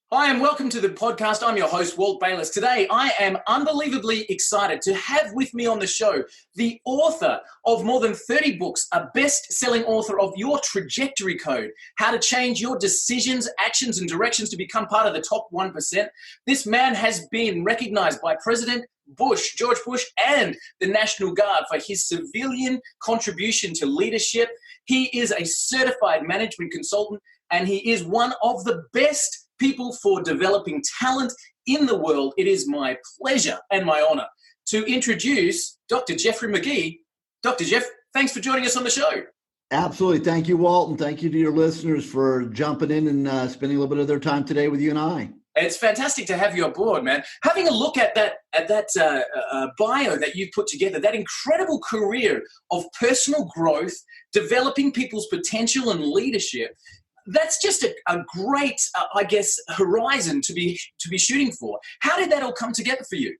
Hi, and welcome to the podcast. I'm your host, Walt Bayless. Today, I am unbelievably excited to have with me on the show the author of more than 30 books, a best-selling author of Your Trajectory Code, How to Change Your Decisions, Actions, and Directions to Become Part of the Top 1%. This man has been recognized by President Bush, George Bush, and the National Guard for his civilian contribution to leadership. He is a certified management consultant, and he is one of the best people for developing talent in the world. It is my pleasure and my honor to introduce Dr. Jeffrey McGee. Dr. Jeff, thanks for joining us on the show. Absolutely. Thank you, Walt, and thank you to your listeners for jumping in and spending a little bit of their time today with you and I. It's fantastic to have you aboard, man. Having a look at that bio that you've put together, that incredible career of personal growth, developing people's potential and leadership, that's just a great, horizon to be shooting for. How did that all come together for you?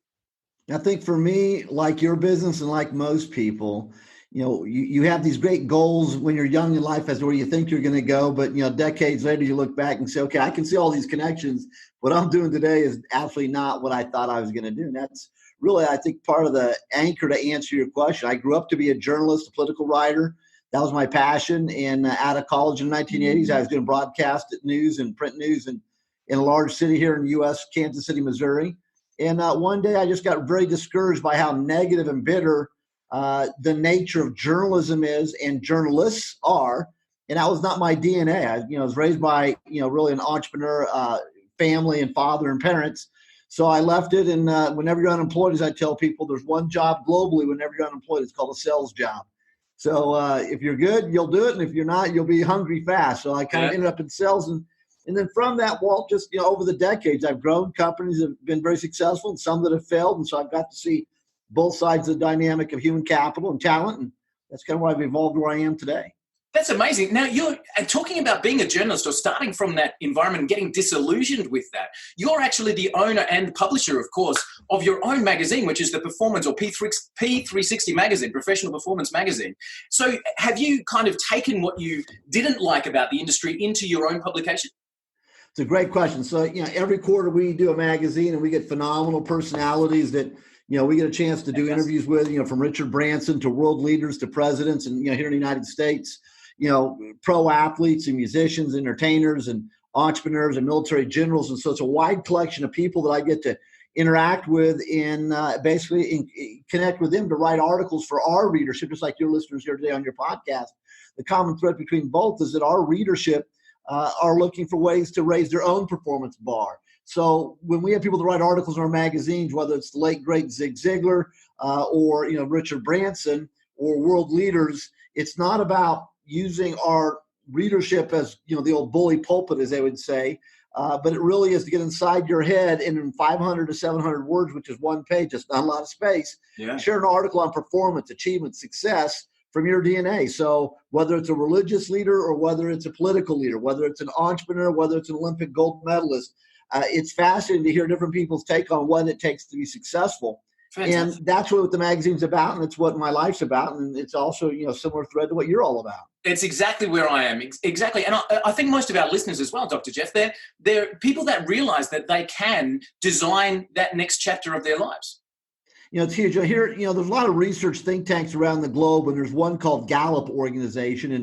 I think for me, like your business and like most people, you have these great goals when you're young in life as to where you think you're going to go. But, decades later, you look back and say, okay, I can see all these connections. What I'm doing today is absolutely not what I thought I was going to do. And that's really, I think, part of the anchor to answer your question. I grew up to be a journalist, a political writer. That was my passion. And out of college in the 1980s, I was doing broadcast news and print news in a large city here in the U.S., Kansas City, Missouri. And one day I just got very discouraged by how negative and bitter the nature of journalism is and journalists are. And that was not my DNA. I was raised by, really an entrepreneur family and father and parents. So I left it. And whenever you're unemployed, as I tell people, there's one job globally whenever you're unemployed. It's called a sales job. So if you're good, you'll do it. And if you're not, you'll be hungry fast. So I kind of ended up in sales. And then from that, Walt, just, over the decades, I've grown. Companies have been very successful and some that have failed. And so I've got to see both sides of the dynamic of human capital and talent. And that's kind of why I've evolved where I am today. That's amazing. Now, you're talking about being a journalist or starting from that environment and getting disillusioned with that. You're actually the owner and publisher, of course, of your own magazine, which is the Performance or P360 magazine, Professional Performance Magazine. So have you kind of taken what you didn't like about the industry into your own publication? It's a great question. So, every quarter we do a magazine and we get phenomenal personalities that, we get a chance to do interviews with, from Richard Branson to world leaders to presidents and, here in the United States, pro athletes and musicians, entertainers and entrepreneurs and military generals. And so it's a wide collection of people that I get to interact with and basically connect with them to write articles for our readership, just like your listeners here today on your podcast. The common thread between both is that our readership are looking for ways to raise their own performance bar. So when we have people that write articles in our magazines, whether it's the late, great Zig Ziglar or, Richard Branson or world leaders, it's not about using our readership as, the old bully pulpit, as they would say, but it really is to get inside your head and in 500 to 700 words, which is one page, it's not a lot of space, share an article on performance, achievement, success from your DNA. So whether it's a religious leader or whether it's a political leader, whether it's an entrepreneur, whether it's an Olympic gold medalist, it's fascinating to hear different people's take on what it takes to be successful. Fantastic. And that's what the magazine's about, and it's what my life's about, and it's also, similar thread to what you're all about. It's exactly where I am, exactly. And I think most of our listeners as well, Dr. Jeff, they're people that realize that they can design that next chapter of their lives. It's huge. Here, there's a lot of research think tanks around the globe, and there's one called Gallup organization.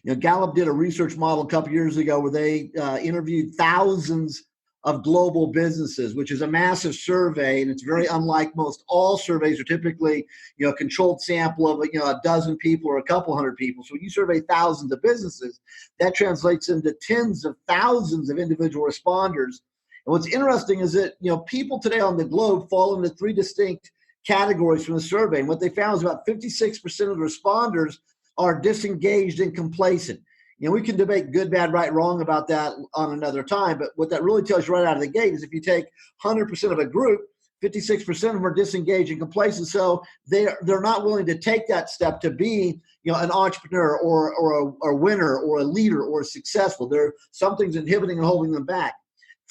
And, Gallup did a research model a couple years ago where they interviewed thousands of global businesses, which is a massive survey, and it's very unlike most. All surveys are typically, a controlled sample of, a dozen people or a couple hundred people. So when you survey thousands of businesses, that translates into tens of thousands of individual responders. And what's interesting is that, people today on the globe fall into three distinct categories from the survey. And what they found is about 56% of the responders are disengaged and complacent. We can debate good, bad, right, wrong about that on another time. But what that really tells you right out of the gate is if you take 100% of a group, 56% of them are disengaged and complacent. So they're not willing to take that step to be, an entrepreneur or a winner or a leader or successful. Something's inhibiting and holding them back.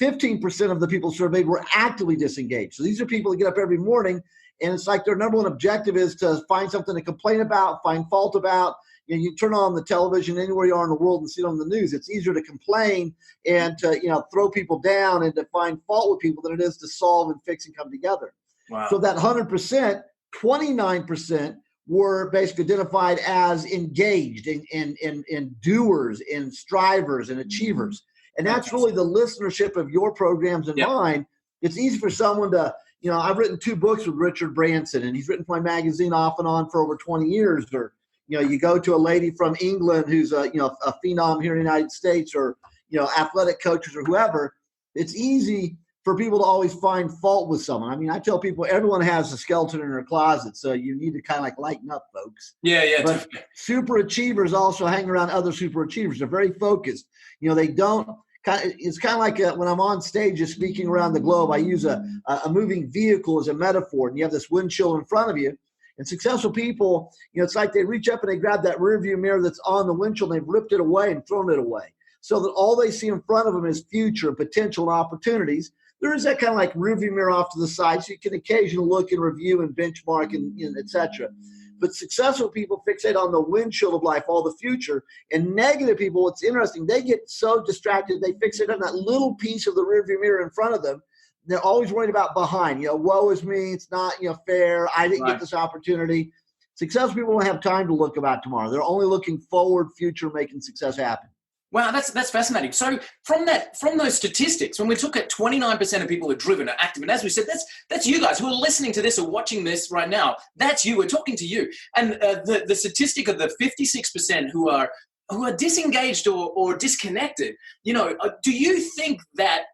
15% of the people surveyed were actively disengaged. So these are people that get up every morning and it's like their number one objective is to find something to complain about, find fault about, you turn on the television anywhere you are in the world and see it on the news. It's easier to complain and to throw people down and to find fault with people than it is to solve and fix and come together. Wow. So that 100%, 29% were basically identified as engaged and doers and strivers and achievers. And that's really the listenership of your programs and mine. It's easy for someone to, I've written 2 books with Richard Branson, and he's written for my magazine off and on for over 20 years. Or, you go to a lady from England who's a phenom here in the United States, or, athletic coaches or whoever. It's easy for people to always find fault with someone. I mean, I tell people everyone has a skeleton in their closet, so you need to kind of lighten up, folks. Yeah. But super achievers also hang around other super achievers. They're very focused. They don't. It's kind of like when I'm on stage just speaking around the globe, I use a moving vehicle as a metaphor, and you have this windshield in front of you. And successful people, it's like they reach up and they grab that rearview mirror that's on the windshield, and they've ripped it away and thrown it away, so that all they see in front of them is future and potential and opportunities. There is that kind of rearview mirror off to the side, so you can occasionally look and review and benchmark and et cetera. But successful people fixate on the windshield of life, all the future. And negative people, what's interesting, they get so distracted, they fixate on that little piece of the rearview mirror in front of them. They're always worried about behind. Woe is me, it's not fair, I didn't get this opportunity. Successful people don't have time to look about tomorrow. They're only looking forward, future, making success happen. Wow, that's fascinating. So from those statistics, when we look at 29% of people are driven, are active, and as we said, that's you guys who are listening to this or watching this right now. That's you. We're talking to you. And the statistic of the 56% who are disengaged or disconnected. Do you think that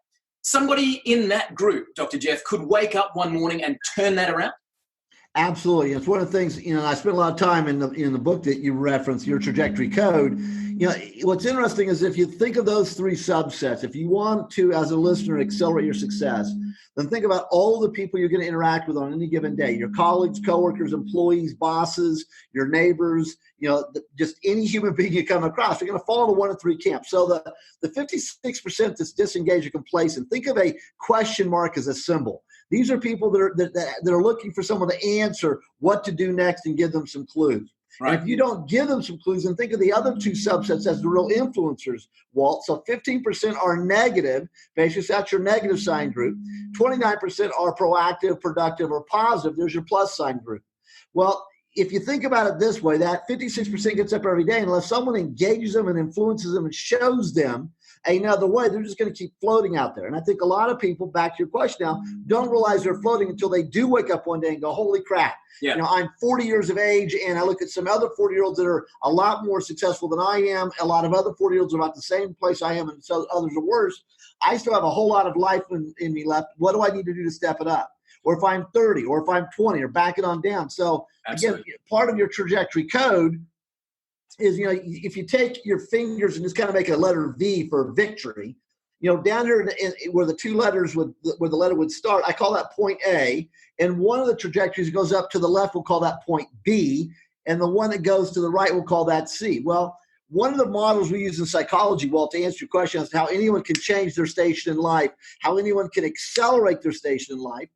somebody in that group, Dr. Jeff, could wake up one morning and turn that around? Absolutely. It's one of the things, I spent a lot of time in the book that you referenced, Your Trajectory Code. What's interesting is if you think of those 3 subsets, if you want to, as a listener, accelerate your success, then think about all the people you're going to interact with on any given day, your colleagues, coworkers, employees, bosses, your neighbors, just any human being you come across. You're going to fall into one of 3 camps. So the 56% that's disengaged or complacent, think of a question mark as a symbol. These are people that are looking for someone to answer what to do next and give them some clues. Right. And if you don't give them some clues, then think of the other 2 subsets as the real influencers, Walt. So 15% are negative. Basically, that's your negative sign group. 29% are proactive, productive, or positive. There's your plus sign group. Well, if you think about it this way, that 56% gets up every day, unless someone engages them and influences them and shows them another way, they're just going to keep floating out there. And I think a lot of people, back to your question now, don't realize they're floating until they do wake up one day and go, holy crap, I'm 40 years of age, and I look at some other 40-year-olds that are a lot more successful than I am. A lot of other 40-year-olds are about the same place I am, and so others are worse. I still have a whole lot of life in me left. What do I need to do to step it up? Or if I'm 30, or if I'm 20, or back it on down. So again, part of your trajectory code is, if you take your fingers and just kind of make a letter V for victory, down here where the 2 letters where the letter would start, I call that point A. And one of the trajectories that goes up to the left, we'll call that point B. And the one that goes to the right, we'll call that C. Well, one of the models we use in psychology, Walt, to answer your question as to how anyone can change their station in life, how anyone can accelerate their station in life,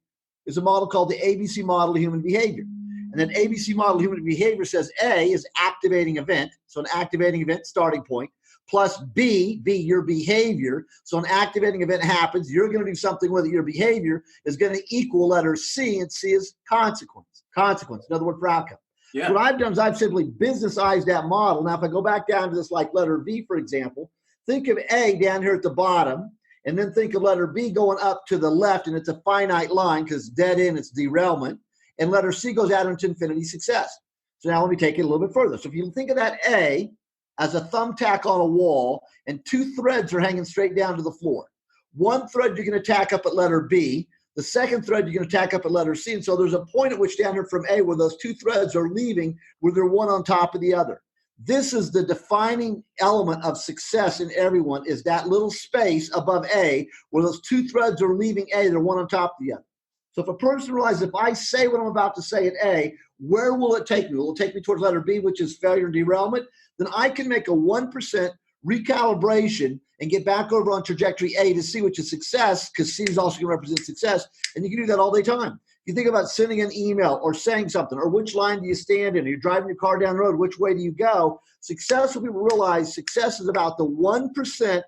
is a model called the ABC model of human behavior. And that ABC model of human behavior says A is activating event. So an activating event starting point, plus B, your behavior. So an activating event happens. You're going to do something with it. Your behavior is going to equal letter C, and C is consequence. Consequence, another word for outcome. Yeah. So what I've done is I've simply businessized that model. Now, if I go back down to this letter V, for example, think of A down here at the bottom, and then think of letter B going up to the left, and it's a finite line because dead end, it's derailment. And letter C goes out into infinity, success. So now let me take it a little bit further. So if you think of that A as a thumbtack on a wall, and 2 threads are hanging straight down to the floor. One thread you're going to tack up at letter B. The second thread you're going to tack up at letter C. And so there's a point at which down here from A where those 2 threads are leaving, where they're one on top of the other. This is the defining element of success in everyone, is that little space above A where those 2 threads are leaving A, they're one on top of the other. So if a person realizes, if I say what I'm about to say at A, where will it take me? Will it take me towards letter B, which is failure and derailment? Then I can make a 1% recalibration and get back over on trajectory A to C, which is success, because C is also going to represent success. And you can do that all day time. You think about sending an email or saying something, or which line do you stand in? You're driving your car down the road, which way do you go? Successful people realize success is about the 1%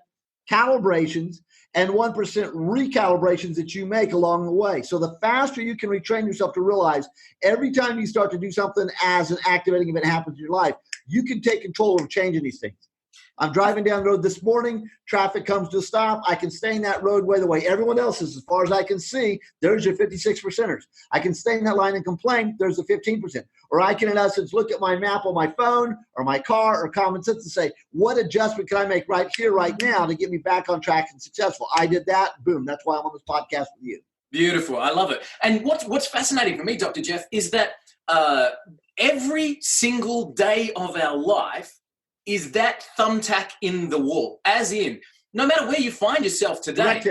calibrations and 1% recalibrations that you make along the way. So the faster you can retrain yourself to realize every time you start to do something as an activating event happens in your life, you can take control of changing these things. I'm driving down the road this morning, traffic comes to a stop. I can stay in that roadway the way everyone else is. As far as I can see, there's your 56%ers. I can stay in that line and complain, there's the 15%. Or I can, in essence, look at my map on my phone or my car or common sense and say, what adjustment can I make right here, right now to get me back on track and successful? I did that, boom, that's why I'm on this podcast with you. Beautiful, I love it. And what's fascinating for me, Dr. Jeff, is that every single day of our life is that thumbtack in the wall, as in, no matter where you find yourself today,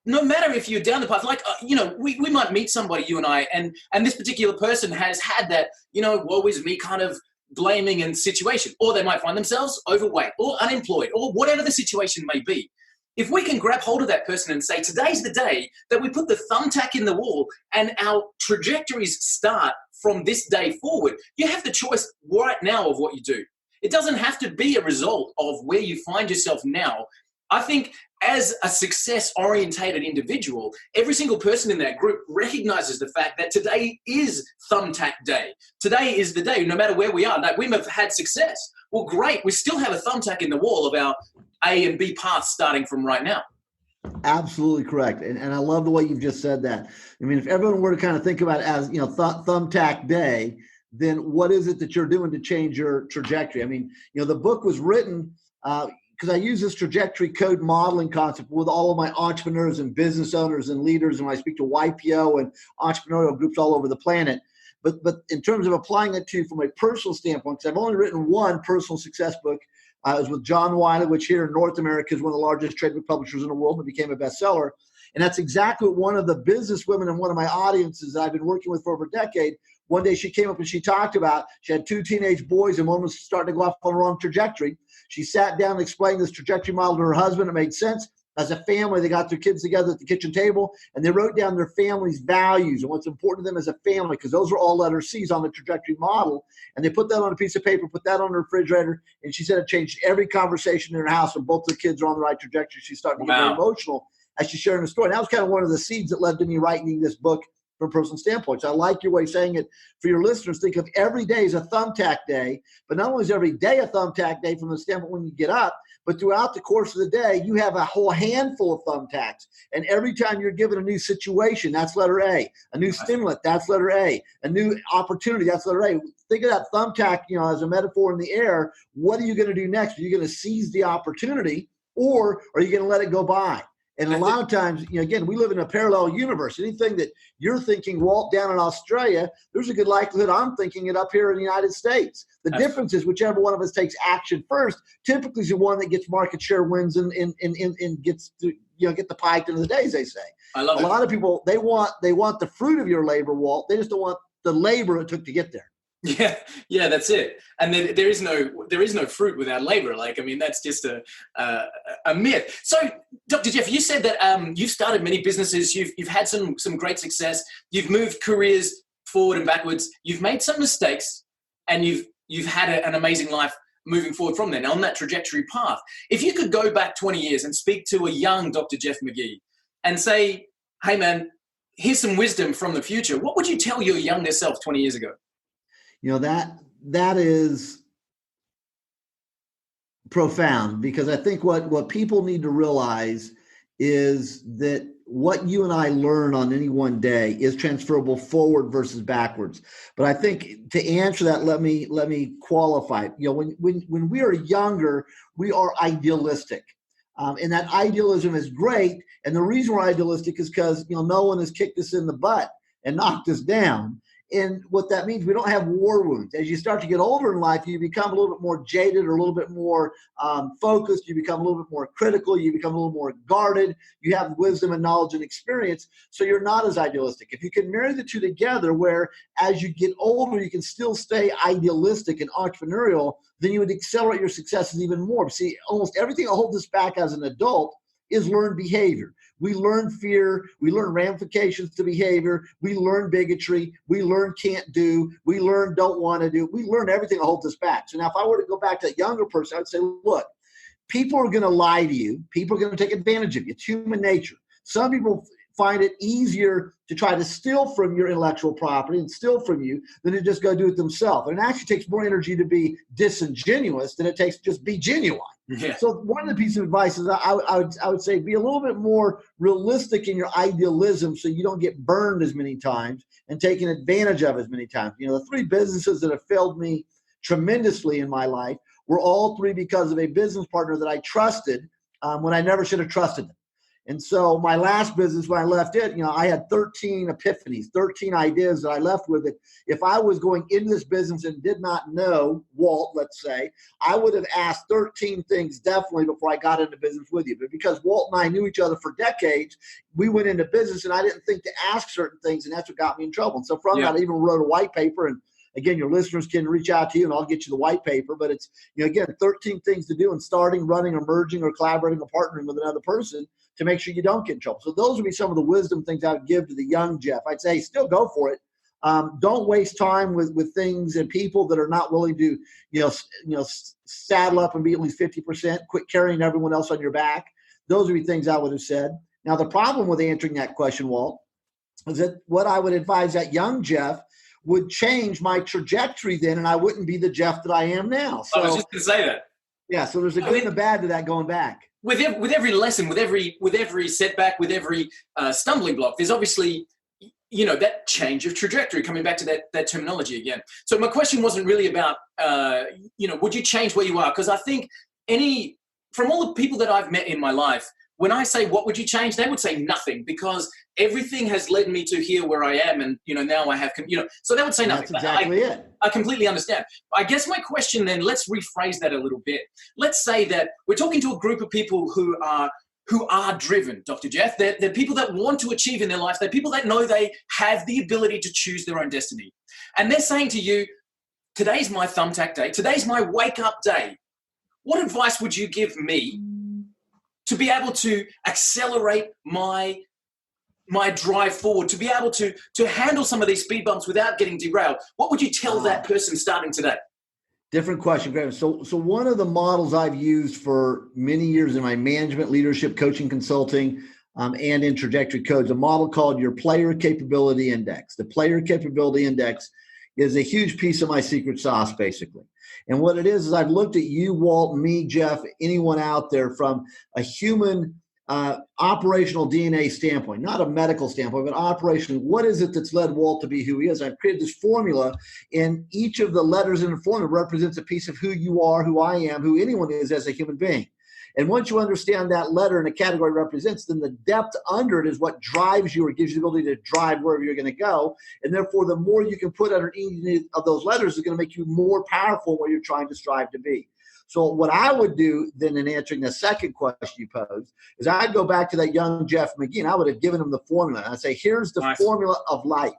no matter if you're down the path, like, we might meet somebody, you and I, and this particular person has had that, woe is me kind of blaming and situation, or they might find themselves overweight or unemployed or whatever the situation may be. If we can grab hold of that person and say, today's the day that we put the thumbtack in the wall and our trajectories start from this day forward, you have the choice right now of what you do. It doesn't have to be a result of where you find yourself now. I think as a success-orientated individual, every single person in that group recognizes the fact that today is thumbtack day. Today is the day, no matter where we are, that we have had success. Well, great. We still have a thumbtack in the wall of our A and B paths starting from right now. Absolutely correct. And I love the way you've just said that. I mean, if everyone were to kind of think about it as, thumbtack day, then what is it that you're doing to change your trajectory? I mean, the book was written because I use this trajectory code modeling concept with all of my entrepreneurs and business owners and leaders, and when I speak to YPO and entrepreneurial groups all over the planet. But in terms of applying it to from a personal standpoint, because I've only written one personal success book. It was with John Wiley, which here in North America is one of the largest trade book publishers in the world, and became a bestseller. And that's exactly what one of the business women in one of my audiences that I've been working with for over a decade, one day she came up and she talked about, she had 2 teenage boys and one was starting to go off on the wrong trajectory. She sat down and explained this trajectory model to her husband. It made sense. As a family, they got their kids together at the kitchen table and they wrote down their family's values and what's important to them as a family, because those are all letter C's on the trajectory model. And they put that on a piece of paper, put that on the refrigerator. And she said it changed every conversation in her house when both the kids are on the right trajectory. She's starting to get very emotional as she's sharing the story. And that was kind of one of the seeds that led to me writing this book from a personal standpoint. So I like your way of saying it for your listeners. Think of every day as a thumbtack day, but not only is every day a thumbtack day from the standpoint when you get up, but throughout the course of the day, you have a whole handful of thumbtacks. And every time you're given a new situation, that's letter A. A new stimulant, that's letter A. A new opportunity, that's letter A. Think of that thumbtack, as a metaphor in the air. What are you going to do next? Are you going to seize the opportunity, or are you going to let it go by? And a lot of times, again, we live in a parallel universe. Anything that you're thinking, Walt, down in Australia, there's a good likelihood I'm thinking it up here in the United States. The difference is whichever one of us takes action first, typically is the one that gets market share wins and gets to get the pie at the end of the day, as they say. I love it. A lot of people, they want the fruit of your labor, Walt. They just don't want the labor it took to get there. Yeah, that's it. And then there is no fruit without labor. That's just a myth. So, Dr. Jeff, you said that you've started many businesses. You've had some great success. You've moved careers forward and backwards. You've made some mistakes, and you've had an amazing life moving forward from there, on that trajectory path. If you could go back 20 years and speak to a young Dr. Jeff McGee and say, "Hey, man, here's some wisdom from the future," what would you tell your younger self 20 years ago? That is profound, because I think what people need to realize is that what you and I learn on any one day is transferable forward versus backwards. But I think to answer that, let me qualify it. When we are younger, we are idealistic. And that idealism is great. And the reason we're idealistic is because no one has kicked us in the butt and knocked us down. And what that means, we don't have war wounds. As you start to get older in life, you become a little bit more jaded or a little bit more focused. You become a little bit more critical. You become a little more guarded. You have wisdom and knowledge and experience, so you're not as idealistic. If you can marry the two together, where as you get older, you can still stay idealistic and entrepreneurial, then you would accelerate your successes even more. See, almost everything that holds us back as an adult is learned behavior. We learn fear. We learn ramifications to behavior. We learn bigotry. We learn can't do. We learn don't want to do. We learn everything that holds us back. So now if I were to go back to that younger person, I would say, look, people are going to lie to you. People are going to take advantage of you. It's human nature. Some people find it easier to try to steal from your intellectual property and steal from you than to just go do it themselves. And it actually takes more energy to be disingenuous than it takes to just be genuine. Yeah. So one of the pieces of advice is I would say be a little bit more realistic in your idealism so you don't get burned as many times and taken advantage of as many times. You know, the 3 businesses that have failed me tremendously in my life were all 3 because of a business partner that I trusted when I never should have trusted them. And so my last business, when I left it, you know, I had 13 epiphanies, 13 ideas that I left with it. If I was going into this business and did not know Walt, let's say, I would have asked 13 things definitely before I got into business with you. But because Walt and I knew each other for decades, we went into business and I didn't think to ask certain things, and that's what got me in trouble. And so from that, I even wrote a white paper, and again, your listeners can reach out to you and I'll get you the white paper, but it's, you know, again, 13 things to do in starting, running, or merging, or collaborating, or partnering with another person to make sure you don't get in trouble. So those would be some of the wisdom things I would give to the young Jeff. I'd say still go for it. Don't waste time with things and people that are not willing to, saddle up and be at least 50%. Quit carrying everyone else on your back. Those would be things I would have said. Now, the problem with answering that question, Walt, is that what I would advise that young Jeff would change my trajectory then, and I wouldn't be the Jeff that I am now. So, I was just going to say that. Yeah, so there's a good and a bad to that going back. With every lesson, with every setback, with every stumbling block, there's obviously, you know, that change of trajectory, coming back to that terminology again. So my question wasn't really about, would you change where you are? Because I think from all the people that I've met in my life, when I say, what would you change? They would say nothing, because everything has led me to here where I am. And, you know, now I have, so they would say nothing. That's exactly it. I completely understand. I guess my question then, let's rephrase that a little bit. Let's say that we're talking to a group of people who are driven, Dr. Jeff. They're people that want to achieve in their life. They're people that know they have the ability to choose their own destiny. And they're saying to you, today's my thumbtack day. Today's my wake up day. What advice would you give me to be able to accelerate my drive forward, to be able to handle some of these speed bumps without getting derailed? What would you tell that person starting today? Different question, Graham. So one of the models I've used for many years in my management, leadership, coaching, consulting, and in trajectory codes, a model called your player capability index. The player capability index is a huge piece of my secret sauce, basically. And what it is I've looked at you, Walt, me, Jeff, anyone out there from a human operational DNA standpoint, not a medical standpoint, but operationally, what is it that's led Walt to be who he is? I've created this formula, and each of the letters in the formula represents a piece of who you are, who I am, who anyone is as a human being. And once you understand that letter and a category represents, then the depth under it is what drives you or gives you the ability to drive wherever you're going to go. And therefore, the more you can put under each of those letters is going to make you more powerful where you're trying to strive to be. So what I would do then in answering the second question you posed is I'd go back to that young Jeff McGee, and I would have given him the formula. And I'd say, here's the formula of life.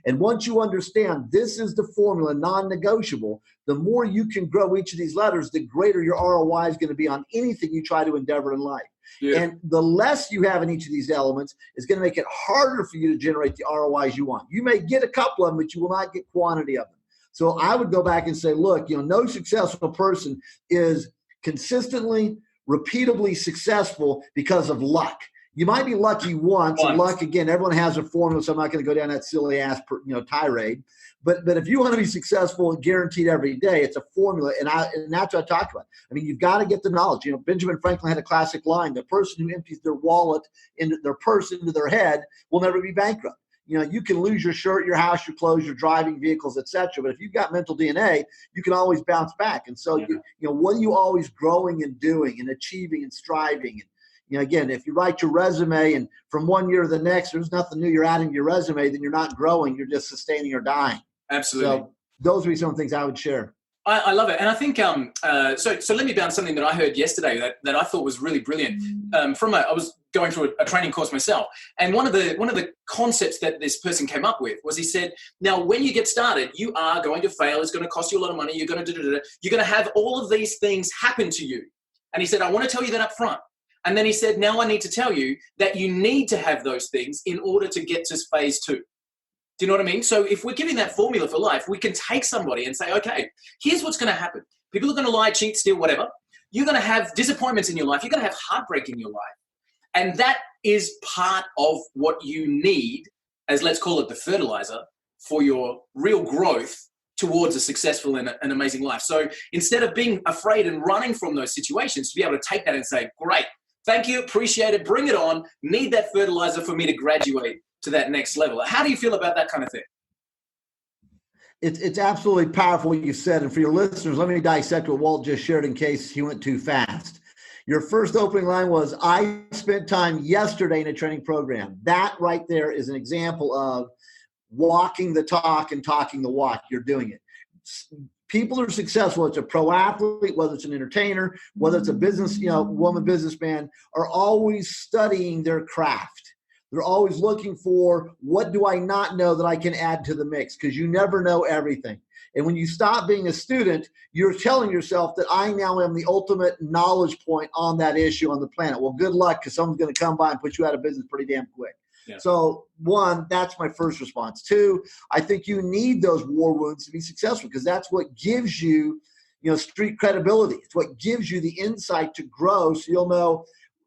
And once you understand this is the formula, non-negotiable, the more you can grow each of these letters, the greater your ROI is going to be on anything you try to endeavor in life. Yeah. And the less you have in each of these elements is going to make it harder for you to generate the ROIs you want. You may get a couple of them, but you will not get quantity of them. So I would go back and say, look, no successful person is consistently, repeatably successful because of luck. You might be lucky once, and luck, again, everyone has a formula, so I'm not going to go down that silly ass tirade. But if you want to be successful guaranteed every day, it's a formula, and that's what I talked about. I mean, you've got to get the knowledge. Benjamin Franklin had a classic line: the person who empties their wallet into their purse into their head will never be bankrupt. You can lose your shirt, your house, your clothes, your driving vehicles, etc. But if you've got mental DNA, you can always bounce back. And so, what are you always growing and doing and achieving and striving? And again, if you write your resume and from one year to the next, there's nothing new you're adding to your resume, then you're not growing. You're just sustaining or dying. Absolutely. So those would be some things I would share. I love it. And I think, so let me bounce something that I heard yesterday that I thought was really brilliant. I was going through a training course myself. And one of the concepts that this person came up with was, he said, now, when you get started, you are going to fail. It's going to cost you a lot of money. You're going to have all of these things happen to you. And he said, I want to tell you that up front. And then he said, now I need to tell you that you need to have those things in order to get to phase 2. Do you know what I mean? So if we're giving that formula for life, we can take somebody and say, okay, here's what's going to happen. People are going to lie, cheat, steal, whatever. You're going to have disappointments in your life. You're going to have heartbreak in your life. And that is part of what you need as, let's call it, the fertilizer for your real growth towards a successful and an amazing life. So instead of being afraid and running from those situations, to be able to take that and say, great, thank you, appreciate it, bring it on, need that fertilizer for me to graduate to that next level. How do you feel about that kind of thing? It's absolutely powerful what you said. And for your listeners, let me dissect what Walt just shared in case he went too fast. Your first opening line was, I spent time yesterday in a training program. That right there is an example of walking the talk and talking the walk. You're doing it. People are successful. It's a pro athlete, whether it's an entertainer, whether it's a business, woman, businessman, are always studying their craft. They're always looking for, what do I not know that I can add to the mix? Because you never know everything. And when you stop being a student, you're telling yourself that I now am the ultimate knowledge point on that issue on the planet. Well, good luck, because someone's going to come by and put you out of business pretty damn quick. Yeah. So, one, that's my first response. Two, I think you need those war wounds to be successful, because that's what gives you, street credibility. It's what gives you the insight to grow, so you'll know,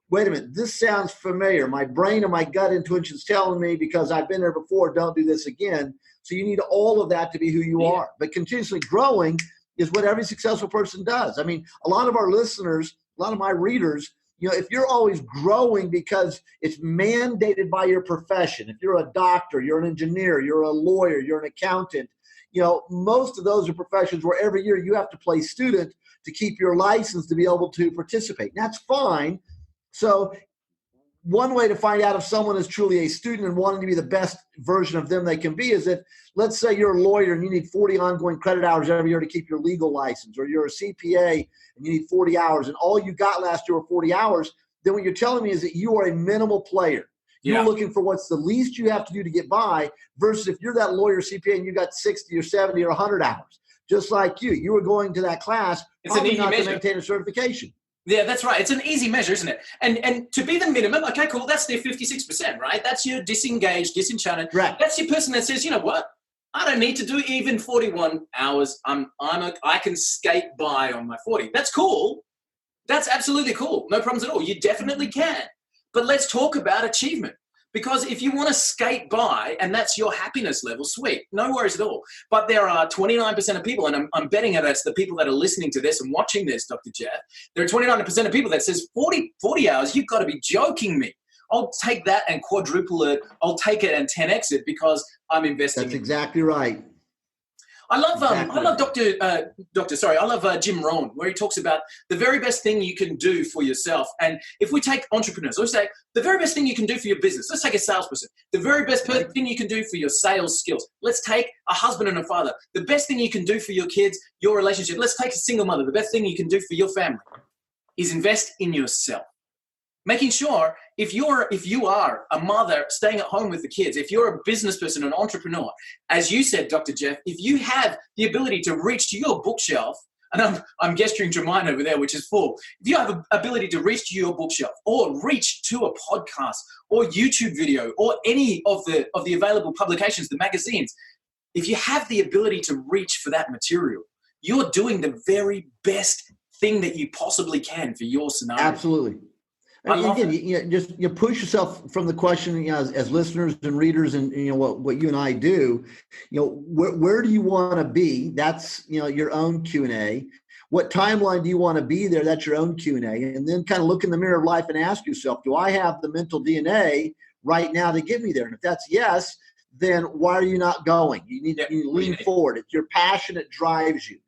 wait a minute, this sounds familiar. My brain and my gut intuition is telling me, because I've been there before, don't do this again. So you need all of that to be who you are. But continuously growing is what every successful person does. I mean, a lot of our listeners, a lot of my readers, if you're always growing because it's mandated by your profession, if you're a doctor, you're an engineer, you're a lawyer, you're an accountant, most of those are professions where every year you have to play student to keep your license to be able to participate. And that's fine. So one way to find out if someone is truly a student and wanting to be the best version of them they can be is that, let's say you're a lawyer and you need 40 ongoing credit hours every year to keep your legal license, or you're a CPA and you need 40 hours and all you got last year were 40 hours, then what you're telling me is that you are a minimal player. You're looking for what's the least you have to do to get by, versus if you're that lawyer CPA and you got 60 or 70 or 100 hours, just like you were going to that class, probably not to maintain a certification. Yeah, that's right. It's an easy measure, isn't it? And to be the minimum, okay, cool, that's their 56%, right? That's your disengaged, disenchanted. Right. That's your person that says, you know what? I don't need to do even 41 hours. I can skate by on my 40. That's cool. That's absolutely cool. No problems at all. You definitely can. But let's talk about achievement. Because if you want to skate by and that's your happiness level, sweet, no worries at all. But there are 29% of people, and I'm betting that's the people that are listening to this and watching this, Dr. Jeff. There are 29% of people that says 40 hours, you've got to be joking me. I'll take that and quadruple it. I'll take it and 10x it because I'm investing. That's exactly right. I love Jim Rohn, where he talks about the very best thing you can do for yourself. And if we take entrepreneurs, let's say the very best thing you can do for your business. Let's take a salesperson. The very best thing you can do for your sales skills. Let's take a husband and a father. The best thing you can do for your kids, your relationship. Let's take a single mother. The best thing you can do for your family is invest in yourself. Making sure if you are a mother staying at home with the kids, if you're a business person, an entrepreneur, as you said, Dr. Jeff, if you have the ability to reach to your bookshelf, and I'm gesturing to mine over there, which is full. If you have the ability to reach to your bookshelf or reach to a podcast or YouTube video or any of the available publications, the magazines, if you have the ability to reach for that material, you're doing the very best thing that you possibly can for your scenario. Absolutely. Again, you push yourself from the question, as listeners and readers, and what you and I do. Where do you want to be? That's your own Q&A. What timeline do you want to be there? That's your own Q&A. And then kind of look in the mirror of life and ask yourself, do I have the mental DNA right now to get me there? And if that's yes, then why are you not going? You need to lean forward. It's your passion that drives you.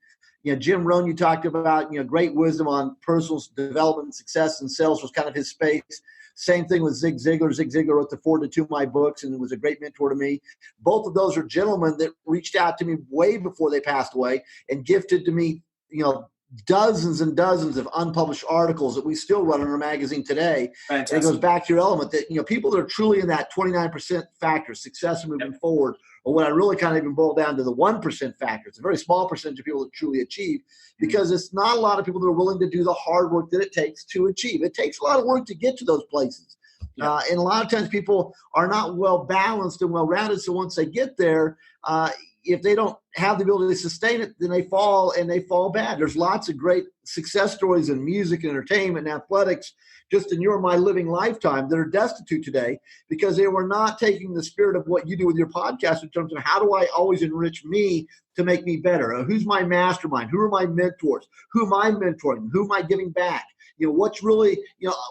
Jim Rohn, you talked about, great wisdom on personal development, success, and sales was kind of his space. Same thing with Zig Ziglar. Zig Ziglar wrote the 4 to 2 my books and was a great mentor to me. Both of those are gentlemen that reached out to me way before they passed away and gifted to me, dozens and dozens of unpublished articles that we still run in our magazine today. Fantastic. And it goes back to your element that, people that are truly in that 29% factor, success and moving forward, or what I really kind of even boil down to the 1% factor. It's a very small percentage of people that truly achieve, because it's not a lot of people that are willing to do the hard work that it takes to achieve. It takes a lot of work to get to those places. And a lot of times people are not well balanced and well rounded. So once they get there, if they don't have the ability to sustain it, then they fall bad. There's lots of great success stories in music and entertainment and athletics, just in your and my living lifetime, that are destitute today because they were not taking the spirit of what you do with your podcast in terms of how do I always enrich me to make me better? Who's my mastermind? Who are my mentors? Who am I mentoring? Who am I giving back? What's really,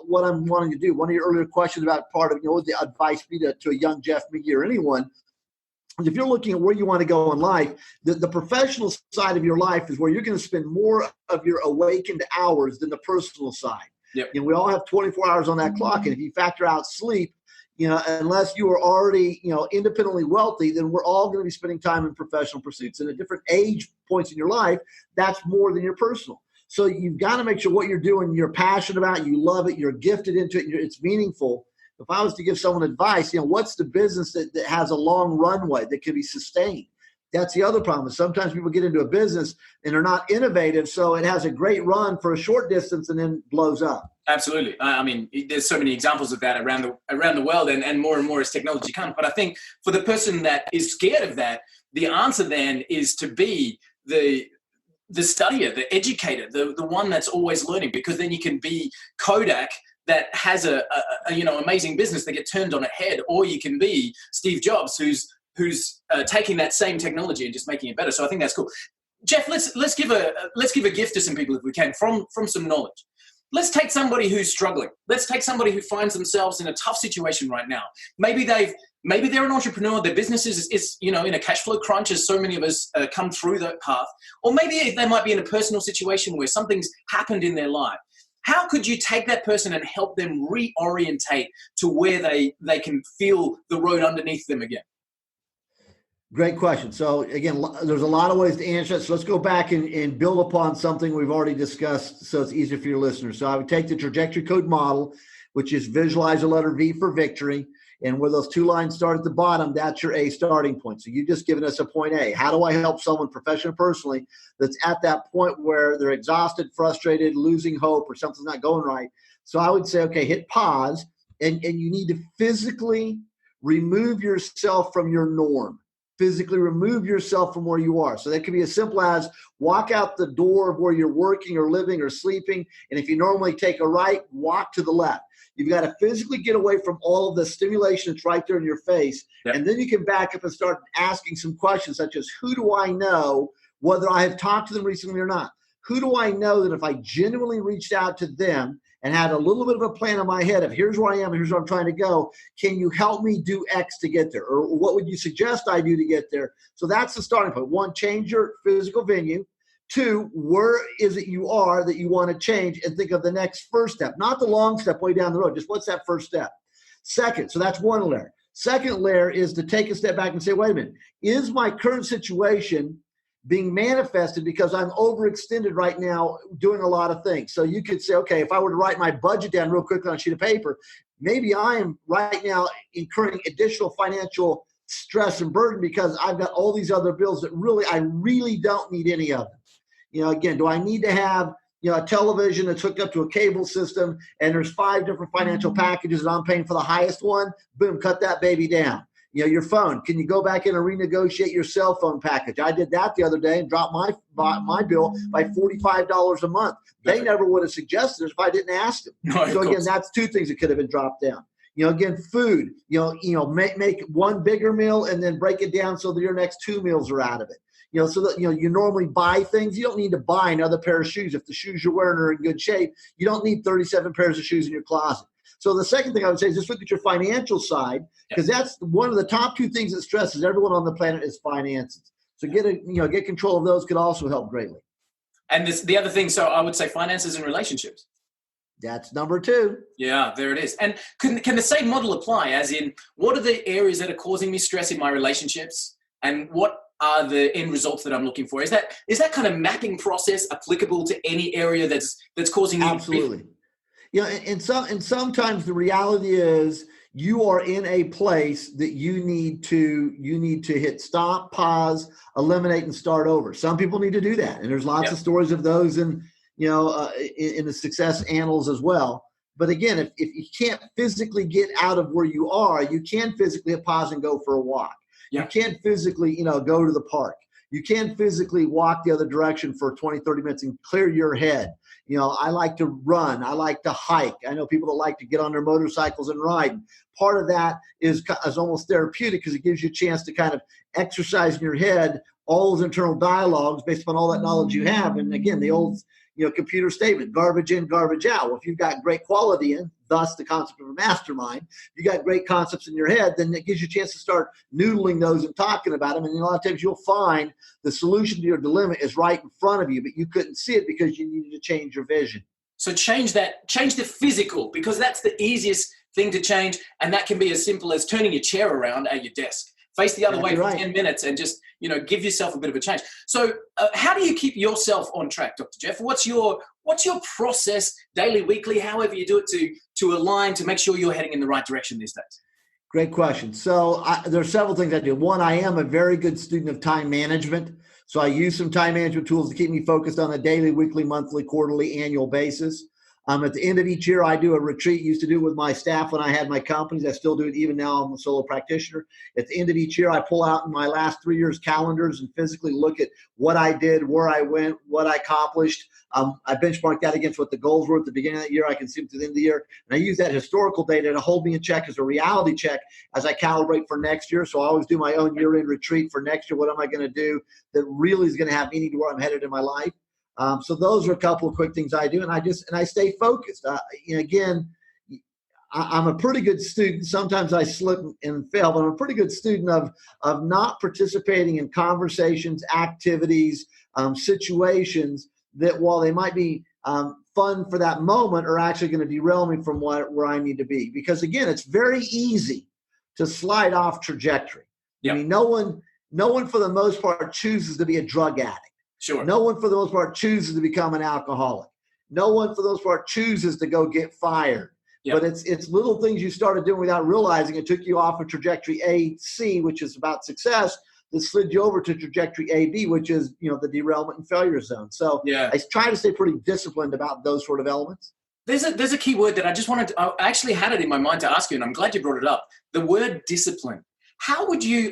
what I'm wanting to do. One of your earlier questions about part of, what the advice be to a young Jeff McGee or anyone. If you're looking at where you want to go in life, the professional side of your life is where you're going to spend more of your awakened hours than the personal side. Yep. We all have 24 hours on that clock. And if you factor out sleep, unless you are already, independently wealthy, then we're all going to be spending time in professional pursuits. And at different age points in your life, that's more than your personal. So you've got to make sure what you're doing, you're passionate about, you love it, you're gifted into it, it's meaningful. If I was to give someone advice, what's the business that has a long runway that can be sustained? That's the other problem. Sometimes people get into a business and they're not innovative, so it has a great run for a short distance and then blows up. Absolutely. I mean, there's so many examples of that around the world, and more as technology comes. But I think for the person that is scared of that, the answer then is to be the studier, the educator, the one that's always learning, because then you can be Kodak that has a amazing business that gets turned on its head, or you can be Steve Jobs who's taking that same technology and just making it better. So I think that's cool. Jeff, let's give a gift to some people if we can from some knowledge. Let's take somebody who's struggling. Let's take somebody who finds themselves in a tough situation right now. Maybe they're an entrepreneur. Their business is in a cash flow crunch, as so many of us come through that path. Or maybe they might be in a personal situation where something's happened in their life. How could you take that person and help them reorientate to where they can feel the road underneath them again? Great question. So again, there's a lot of ways to answer it. So let's go back and build upon something we've already discussed so it's easier for your listeners. So I would take the trajectory code model, which is visualize the letter V for victory. And where those two lines start at the bottom, that's your A starting point. So you've just given us a point A. How do I help someone professionally, personally, that's at that point where they're exhausted, frustrated, losing hope, or something's not going right? So I would say, okay, hit pause, and you need to physically remove yourself from your norm. Physically remove yourself from where you are. So that could be as simple as walk out the door of where you're working or living or sleeping. And if you normally take a right, walk to the left. You've got to physically get away from all of the stimulation that's right there in your face. Yep. And then you can back up and start asking some questions such as, who do I know, whether I have talked to them recently or not? Who do I know that if I genuinely reached out to them and had a little bit of a plan in my head of here's where I am and here's where I'm trying to go, can you help me do X to get there? Or what would you suggest I do to get there? So that's the starting point. 1, change your physical venue. 2, where is it you are that you want to change, and think of the next first step, not the long step way down the road. Just what's that first step? Second, so that's one layer. Second layer is to take a step back and say, wait a minute, is my current situation being manifested because I'm overextended right now doing a lot of things? So you could say, okay, if I were to write my budget down real quickly on a sheet of paper, maybe I am right now incurring additional financial stress and burden because I've got all these other bills that I really don't need any of them. Again, do I need to have, a television that's hooked up to a cable system and there's 5 different financial packages and I'm paying for the highest one? Boom, cut that baby down. Your phone, can you go back in and renegotiate your cell phone package? I did that the other day and dropped my bill by $45 a month. They never would have suggested it if I didn't ask them. No, so again, that's 2 things that could have been dropped down. Again, food, make one bigger meal and then break it down so that your next 2 meals are out of it. So that, you normally buy things. You don't need to buy another pair of shoes. If the shoes you're wearing are in good shape, you don't need 37 pairs of shoes in your closet. So the second thing I would say is just look at your financial side, because that's one of the top 2 things that stresses everyone on the planet is finances. So get control of those could also help greatly. And the other thing, so I would say finances and relationships. That's number 2. Yeah, there it is. And can the same model apply, as in what are the areas that are causing me stress in my relationships, and what are the end results that I'm looking for? Is that kind of mapping process applicable to any area that's causing you? Absolutely. And sometimes the reality is you are in a place that you need to hit stop, pause, eliminate, and start over. Some people need to do that, and there's lots of stories of those in the success annals as well. But again, if you can't physically get out of where you are, you can physically pause and go for a walk. You can't physically go to the park. You can physically walk the other direction for 20, 30 minutes and clear your head. I like to run. I like to hike. I know people that like to get on their motorcycles and ride. Part of that is almost therapeutic because it gives you a chance to kind of exercise in your head all those internal dialogues based upon all that knowledge you have. And again, the old computer statement, garbage in, garbage out. Well, if you've got great quality in, thus the concept of a mastermind, you got great concepts in your head, then it gives you a chance to start noodling those and talking about them. And a lot of times you'll find the solution to your dilemma is right in front of you, but you couldn't see it because you needed to change your vision. So change the physical, because that's the easiest thing to change. And that can be as simple as turning your chair around at your desk. Face the other way for 10 minutes and just, give yourself a bit of a change. So how do you keep yourself on track, Dr. Jeff? What's your process daily, weekly, however you do it to align, to make sure you're heading in the right direction these days? Great question. So there are several things I do. One, I am a very good student of time management. So I use some time management tools to keep me focused on a daily, weekly, monthly, quarterly, annual basis. At the end of each year, I do a retreat. Used to do it with my staff when I had my companies. I still do it even now. I'm a solo practitioner. At the end of each year, I pull out in my last 3 years calendars and physically look at what I did, where I went, what I accomplished. I benchmark that against what the goals were at the beginning of that year. I can see them to the end of the year. And I use that historical data to hold me in check as a reality check as I calibrate for next year. So I always do my own year-end retreat for next year. What am I going to do that really is going to have meaning to where I'm headed in my life? So those are a couple of quick things I do, and I stay focused. Again, I'm a pretty good student. Sometimes I slip and fail, but I'm a pretty good student of not participating in conversations, activities, situations that, while they might be fun for that moment, are actually going to derail me from where I need to be. Because again, it's very easy to slide off trajectory. Yep. I mean, no one for the most part chooses to be a drug addict. Sure. No one for the most part chooses to become an alcoholic. No one for the most part chooses to go get fired. Yep. But it's little things you started doing without realizing it took you off of trajectory AC, which is about success, that slid you over to trajectory AB, which is the derailment and failure zone. So I try to stay pretty disciplined about those sort of elements. There's a key word that I actually had it in my mind to ask you, and I'm glad you brought it up. The word discipline. How would you?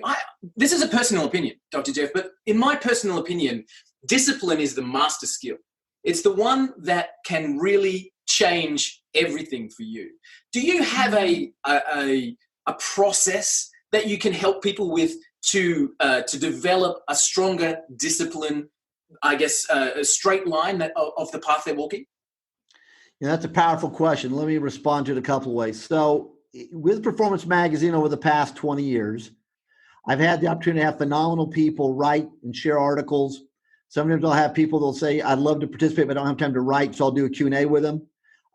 This is a personal opinion, Dr. Jeff, but in my personal opinion, discipline is the master skill. It's the one that can really change everything for you. Do you have a process that you can help people with to develop a stronger discipline, I guess, a straight line of the path they're walking? That's a powerful question. Let me respond to it a couple of ways. So with Performance Magazine over the past 20 years, I've had the opportunity to have phenomenal people write and share articles. Sometimes I'll have people that'll say, I'd love to participate, but I don't have time to write, so I'll do a Q&A with them.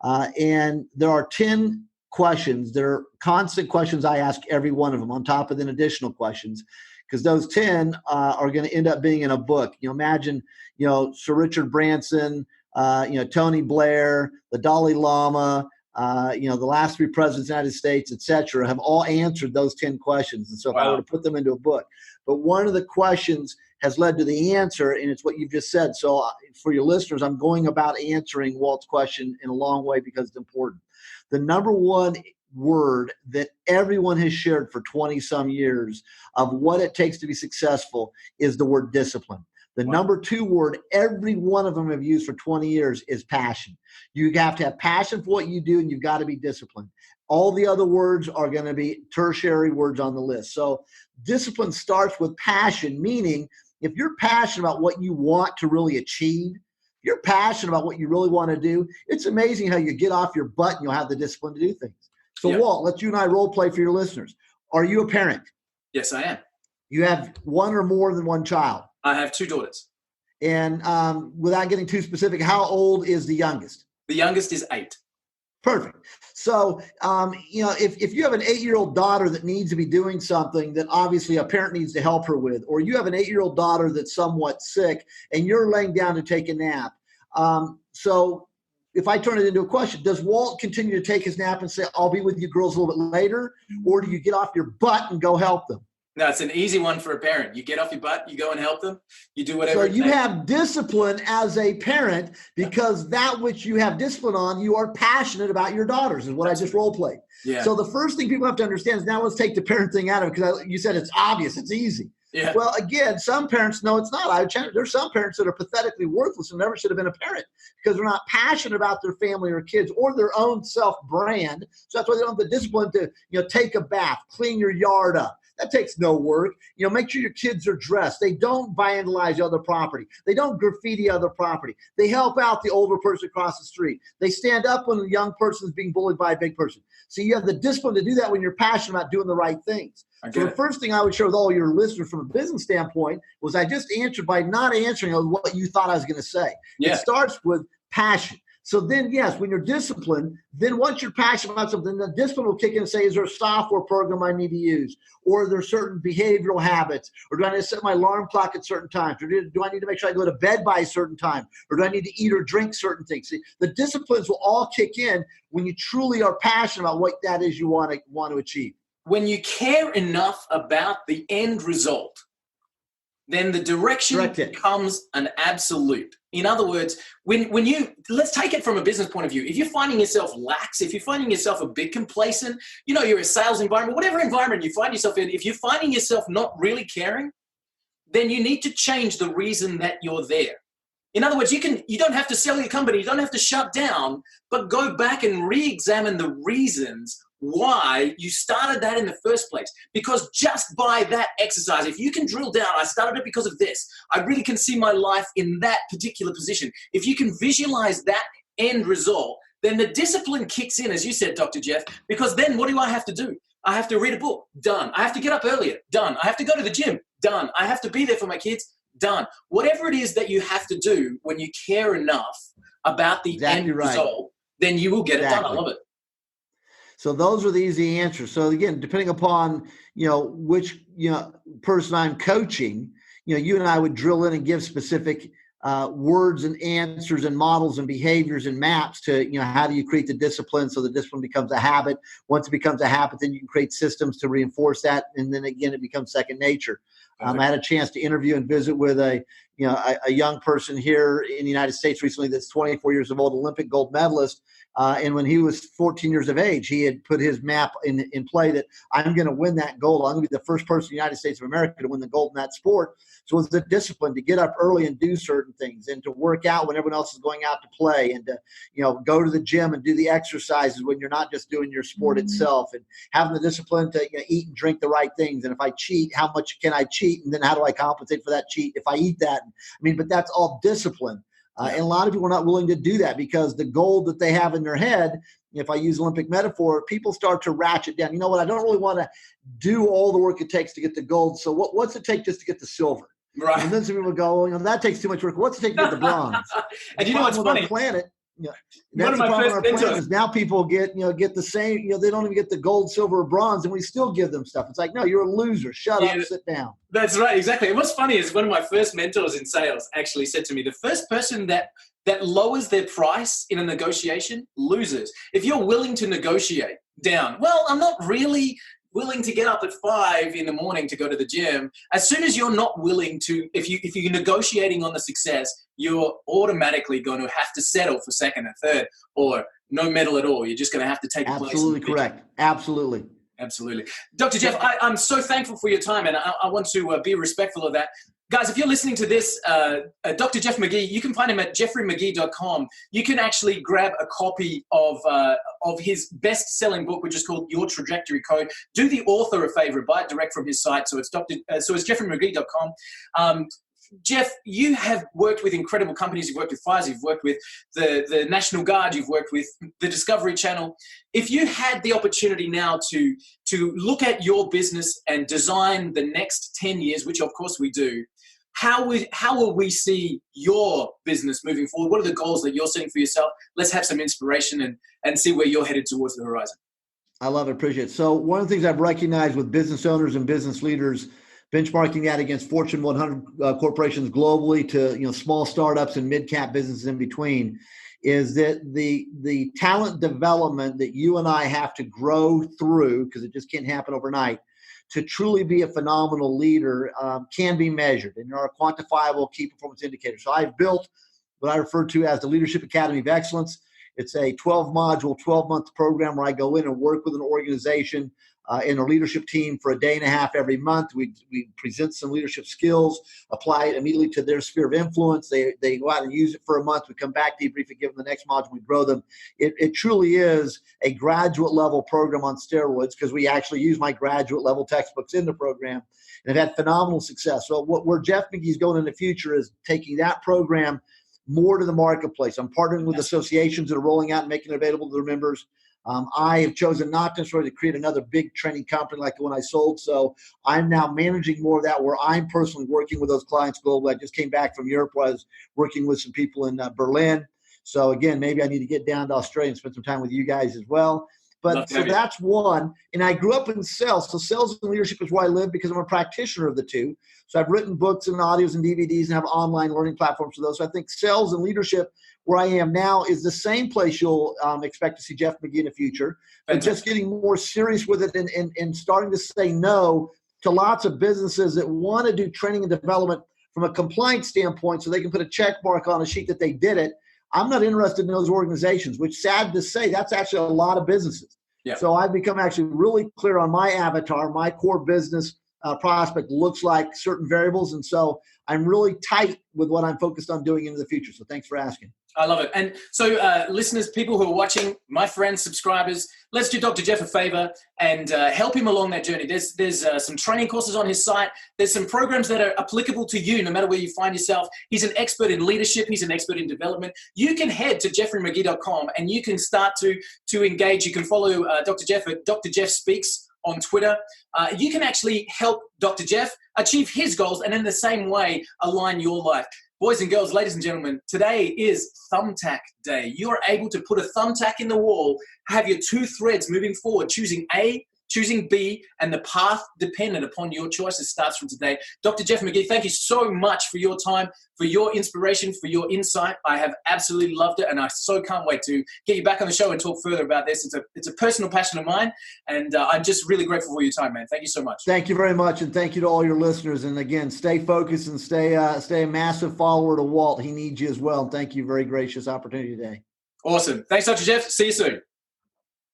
And there are 10 questions. There are constant questions I ask every one of them on top of then additional questions, because those 10 are going to end up being in a book. Imagine, Sir Richard Branson, Tony Blair, the Dalai Lama, the last 3 presidents of the United States, et cetera, have all answered those 10 questions. And so if I were to put them into a book, but one of the questions has led to the answer, and it's what you've just said. So for your listeners, I'm going about answering Walt's question in a long way because it's important. The number one word that everyone has shared for 20 some years of what it takes to be successful is the word discipline. The number 2 word every one of them have used for 20 years is passion. You have to have passion for what you do, and you've got to be disciplined. All the other words are going to be tertiary words on the list. So discipline starts with passion, meaning if you're passionate about what you want to really achieve, if you're passionate about what you really want to do, it's amazing how you get off your butt and you'll have the discipline to do things. So Walt, let's you and I role play for your listeners. Are you a parent? Yes, I am. You have one or more than one child? I have 2 daughters. And without getting too specific, how old is the youngest? The youngest is 8. Perfect. So, if you have an 8-year-old daughter that needs to be doing something that obviously a parent needs to help her with, or you have an 8-year-old daughter that's somewhat sick and you're laying down to take a nap. So if I turn it into a question, does Walt continue to take his nap and say, I'll be with you girls a little bit later? Or do you get off your butt and go help them? No, it's an easy one for a parent. You get off your butt, you go and help them, you do whatever. So you have discipline as a parent because that which you have discipline on, you are passionate about your daughters, is what I just role played. Yeah. So the first thing people have to understand is, now let's take the parent thing out of it, because you said it's obvious, it's easy. Yeah. Well, again, some parents know it's not. There's some parents that are pathetically worthless and never should have been a parent because they're not passionate about their family or kids or their own self-brand. So that's why they don't have the discipline to, take a bath, clean your yard up. That takes no work. Make sure your kids are dressed. They don't vandalize other property. They don't graffiti other property. They help out the older person across the street. They stand up when a young person is being bullied by a big person. So you have the discipline to do that when you're passionate about doing the right things. So the first thing I would share with all your listeners from a business standpoint was I just answered by not answering what you thought I was going to say. Yeah. It starts with passion. So then, yes, when you're disciplined, then once you're passionate about something, the discipline will kick in and say, is there a software program I need to use? Or are there certain behavioral habits? Or do I need to set my alarm clock at certain times? Or do I need to make sure I go to bed by a certain time? Or do I need to eat or drink certain things? See, the disciplines will all kick in when you truly are passionate about what that is you want to achieve. When you care enough about the end result, then the direction becomes an absolute. In other words, when you, let's take it from a business point of view. If you're finding yourself lax, if you're finding yourself a bit complacent, you're a sales environment, whatever environment you find yourself in, if you're finding yourself not really caring, then you need to change the reason that you're there. In other words, you don't have to sell your company, you don't have to shut down, but go back and re-examine the reasons why you started that in the first place. Because just by that exercise, if you can drill down, I started it because of this, I really can see my life in that particular position. If you can visualize that end result, then the discipline kicks in, as you said, Dr. Jeff, because then what do I have to do? I have to read a book, done. I have to get up earlier, done. I have to go to the gym, done. I have to be there for my kids, done. Whatever it is that you have to do when you care enough about the end result, then you will get it done. I love it. So those are the easy answers. So again, depending upon, which, person I'm coaching, you and I would drill in and give specific words and answers and models and behaviors and maps to, how do you create the discipline so the discipline becomes a habit. Once it becomes a habit, then you can create systems to reinforce that. And then again, it becomes second nature. I had a chance to interview and visit with a young person here in the United States recently that's 24 years old, Olympic gold medalist. And when he was 14 years of age, he had put his map in play that I'm going to win that gold. I'm going to be the first person in the United States of America to win the gold in that sport. So it was the discipline to get up early and do certain things and to work out when everyone else is going out to play and to, go to the gym and do the exercises when you're not just doing your sport itself, and having the discipline to eat and drink the right things. And if I cheat, how much can I cheat? And then how do I compensate for that cheat if I eat that? But that's all discipline. And a lot of people are not willing to do that because the goal that they have in their head, if I use Olympic metaphor, people start to ratchet down. You know what? I don't really want to do all the work it takes to get the gold. So what's it take just to get the silver? Right. And then some people go, that takes too much work. What's it take to get the bronze? And you know what's funny? Planet, one of my first mentors is now people get the same, they don't even get the gold, silver, or bronze, and we still give them stuff. It's like, no, you're a loser. Shut up, sit down. That's right, exactly. And what's funny is one of my first mentors in sales actually said to me, the first person that lowers their price in a negotiation loses. If you're willing to negotiate down, well, I'm not really willing to get up at 5 in the morning to go to the gym. As soon as you're not willing to, if you're negotiating on the success, you're automatically going to have to settle for second and third, or no medal at all. You're just going to have to take a place. Absolutely correct. Absolutely. Dr. Jeff, I'm so thankful for your time, and I want to be respectful of that. Guys, if you're listening to this, Dr. Jeff McGee, you can find him at jeffreymcgee.com. You can actually grab a copy of his best-selling book, which is called Your Trajectory Code. Do the author a favor, buy it direct from his site. So it's jeffreymcgee.com. Jeff, you have worked with incredible companies. You've worked with Pfizer, you've worked with the National Guard, you've worked with the Discovery Channel. If you had the opportunity now to look at your business and design the next 10 years, which of course we do, how will we see your business moving forward? What are the goals that you're setting for yourself? Let's have some inspiration and see where you're headed towards the horizon. I love it. Appreciate it. So one of the things I've recognized with business owners and business leaders, benchmarking that against Fortune 100 corporations globally to small startups and mid-cap businesses in between, is that the talent development that you and I have to grow through, because it just can't happen overnight, to truly be a phenomenal leader can be measured, and there are quantifiable key performance indicators. So I've built what I refer to as the Leadership Academy of Excellence. It's a 12-module, 12-month program where I go in and work with an organization in a leadership team for a day and a half every month. We present some leadership skills, apply it immediately to their sphere of influence. They go out and use it for a month. We come back, debrief it, give them the next module, we grow them. It truly is a graduate level program on steroids, because we actually use my graduate level textbooks in the program and have had phenomenal success. So where Jeff McGee's going in the future is taking that program more to the marketplace. I'm partnering with associations that are rolling out and making it available to their members. I have chosen not necessarily to create another big training company like the one I sold. So I'm now managing more of that, where I'm personally working with those clients globally. I just came back from Europe, where I was working with some people in Berlin. So again, maybe I need to get down to Australia and spend some time with you guys as well. But so that's one. And I grew up in sales. So sales and leadership is where I live, because I'm a practitioner of the two. So I've written books and audios and DVDs and have online learning platforms for those. So I think sales and leadership, where I am now, is the same place you'll expect to see Jeff McGee in the future. But just getting more serious with it and starting to say no to lots of businesses that want to do training and development from a compliance standpoint so they can put a check mark on a sheet that they did it. I'm not interested in those organizations, which, sad to say, that's actually a lot of businesses. Yeah. So I've become actually really clear on my avatar. My core business prospect looks like certain variables. And so I'm really tight with what I'm focused on doing into the future. So thanks for asking. I love it. And so listeners, people who are watching, my friends, subscribers, let's do Dr. Jeff a favor and help him along that journey. There's some training courses on his site. There's some programs that are applicable to you no matter where you find yourself. He's an expert in leadership. He's an expert in development. You can head to jeffreymcgee.com and you can start to engage. You can follow Dr. Jeff at Dr. Jeff Speaks on Twitter. You can actually help Dr. Jeff achieve his goals and in the same way align your life. Boys and girls, ladies and gentlemen, today is Thumbtack Day. You are able to put a thumbtack in the wall, have your two threads moving forward, choosing A, choosing B, and the path dependent upon your choices starts from today. Dr. Jeff McGee, thank you so much for your time, for your inspiration, for your insight. I have absolutely loved it, and I so can't wait to get you back on the show and talk further about this. It's a personal passion of mine, and I'm just really grateful for your time, man. Thank you so much. Thank you very much, and thank you to all your listeners. And again, stay focused and stay a massive follower to Walt. He needs you as well. And thank you. Very gracious opportunity today. Awesome. Thanks, Dr. Jeff. See you soon.